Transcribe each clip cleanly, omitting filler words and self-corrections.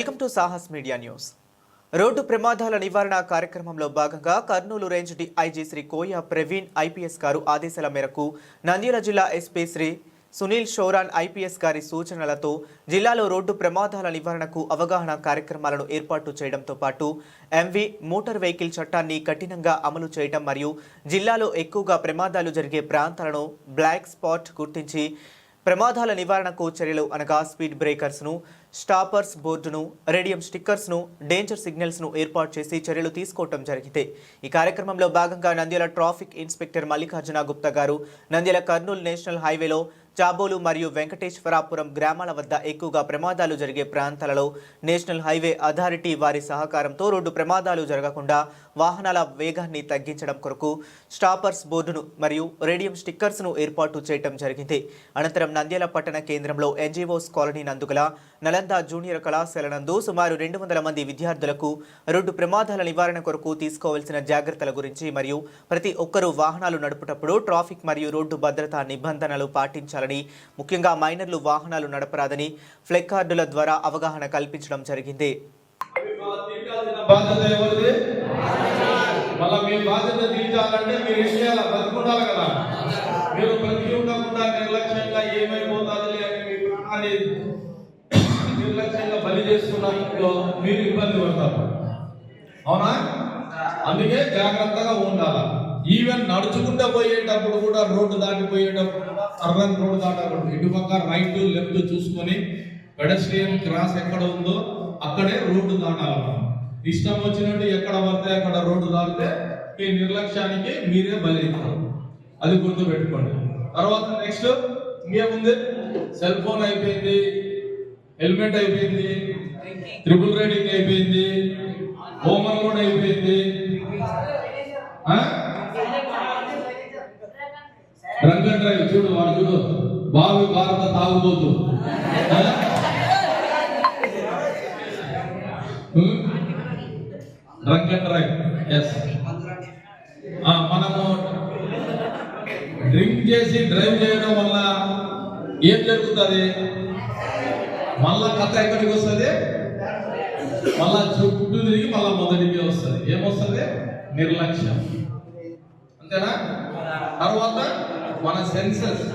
Welcome to Sahas media news. Road ప్రమాదాల నివారణ కార్యక్రమంలో భాగంగా కర్నూలు రేంజ్ డీఐజీ శ్రీ కోయ ప్రవీణ్ ఐపీఎస్ గారు ఆదేశాల మేరకు నంద్యాల జిల్లా ఎస్పీ శ్రీ సునీల్ షోరాన్ ఐపీఎస్ గారి సూచనలతో జిల్లాలో రోడ్డు ప్రమాదాల నివారణకు అవగాహన కార్యక్రమాలను ఏర్పాటు చేయడంతో పాటు ఎంవి మోటార్ వెహికల్ చట్టాన్ని కఠినంగా అమలు చేయడం మరియు జిల్లాలో ఎక్కువగా ప్రమాదాలు జరిగే ప్రాంతాలను బ్లాక్ స్పాట్ గుర్తించి ప్రమాదాల నివారణకు చర్యలు అనగా స్పీడ్ బ్రేకర్స్ను, స్టాపర్స్ బోర్డును, రేడియం స్టిక్కర్స్ను, డేంజర్ సిగ్నల్స్ను ఏర్పాటు చేసి చర్యలు తీసుకోవడం జరిగింది. ఈ కార్యక్రమంలో భాగంగా నంద్యాల ట్రాఫిక్ ఇన్స్పెక్టర్ మల్లికార్జున గుప్తా గారు నంద్యాల కర్నూలు నేషనల్ హైవేలో చాబోలు మరియు వెంకటేశ్వరాపురం గ్రామాల వద్ద ఎక్కువగా ప్రమాదాలు జరిగే ప్రాంతాలలో నేషనల్ హైవే అథారిటీ వారి సహకారంతో రోడ్డు ప్రమాదాలు జరగకుండా వాహనాల వేగాన్ని తగ్గించడం కొరకు స్టాపర్స్ బోర్డును మరియు రేడియం స్టిక్కర్స్ను ఏర్పాటు చేయడం జరిగింది. అనంతరం నంద్యాల పట్టణ కేంద్రంలో ఎన్జీఓస్ కాలనీ నందుగల నలంద జూనియర్ కళాశాల నందు సుమారు 200 మంది విద్యార్థులకు రోడ్డు ప్రమాదాల నివారణ కొరకు తీసుకోవాల్సిన జాగ్రత్తల గురించి మరియు ప్రతి ఒక్కరూ వాహనాలు నడుపుటప్పుడు ట్రాఫిక్ మరియు రోడ్డు భద్రతా నిబంధనలు పాటించాలని, ముఖ్యంగా మైనర్లు వాహనాలు నడపరాదని ఫ్లెక్కార్డుల ద్వారా అవగాహన కల్పించడం జరిగింది. నిర్లక్ష్యంగా బలి చేస్తున్నప్పుడు మీరు ఇబ్బంది పడతారు. అవునా? అందుకే జాగ్రత్తగా ఉండాలి. ఈవెన్ నడుచుకుంటూ పోయేటప్పుడు కూడా, రోడ్డు దాటిపోయేటప్పుడు కూడా, సర్రన్ రోడ్డు దాటకూడదు. ఇటుపక్క రైట్ లెఫ్ట్ చూసుకొని పెడస్ట్రియన్ క్రాస్ ఎక్కడ ఉందో అక్కడే రోడ్డు దాటాలి. ఇష్టం వచ్చినట్టు ఎక్కడ పడితే అక్కడ రోడ్డు దాటితే మీ నిర్లక్ష్యానికి మీరే బలి అవుతారు. అది గుర్తు పెట్టుకోండి. తర్వాత నెక్స్ట్ ఇంకేముంది? సెల్ ఫోన్ అయిపోయింది, హెల్మెట్ అయిపోయింది, ట్రిపుల్ రైడింగ్ అయిపోయింది, ఓవర్ లోడ్ అయిపోయింది, డ్రంక్ అండ్ డ్రైవ్. చూడు వాడు, చూడు బావి భారత తాగుబోతు. Drunk and drive. ఎస్, మనము డ్రింక్ చేసి డ్రైవ్ చేయడం వల్ల ఏం జరుగుతుంది? మళ్ళా కథ ఎక్కడికి వస్తుంది? మళ్ళా చుట్టూ తిరిగి మళ్ళా మొదటికి వస్తుంది. ఏమొస్తుంది? నిర్లక్ష్యం. అంతేనా? తర్వాత మన సెన్సెస్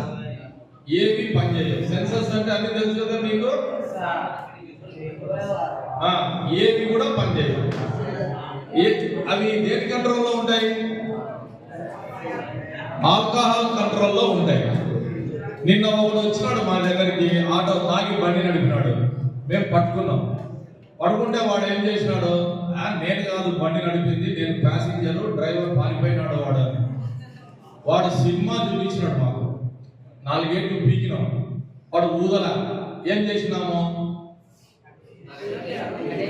ఏవి పనిచేయవు. సెన్సెస్ అంటే అన్ని తెలుసు కదా మీకు. ఏవి కూడా పనిచేయవు. అవి దేని కంట్రోల్లో ఉంటాయి? ఆల్కహాల్ కంట్రోల్లో ఉంటాయి. నిన్న ఒకడు వచ్చినాడు మా దగ్గరికి, ఆటో తాగి బండి నడిపినాడు. మేము పట్టుకున్నాం. పడుకుంటే వాడు ఏం చేసినాడు? నేను కాదు బండి నడిపింది, నేను ప్యాసింజరు, డ్రైవర్ పారిపోయినాడు వాడు సినిమా చూపించినాడు. మాకు 4 ఏళ్ళు పీకినాం. వాడు ఊదల. ఏం చేసినాము?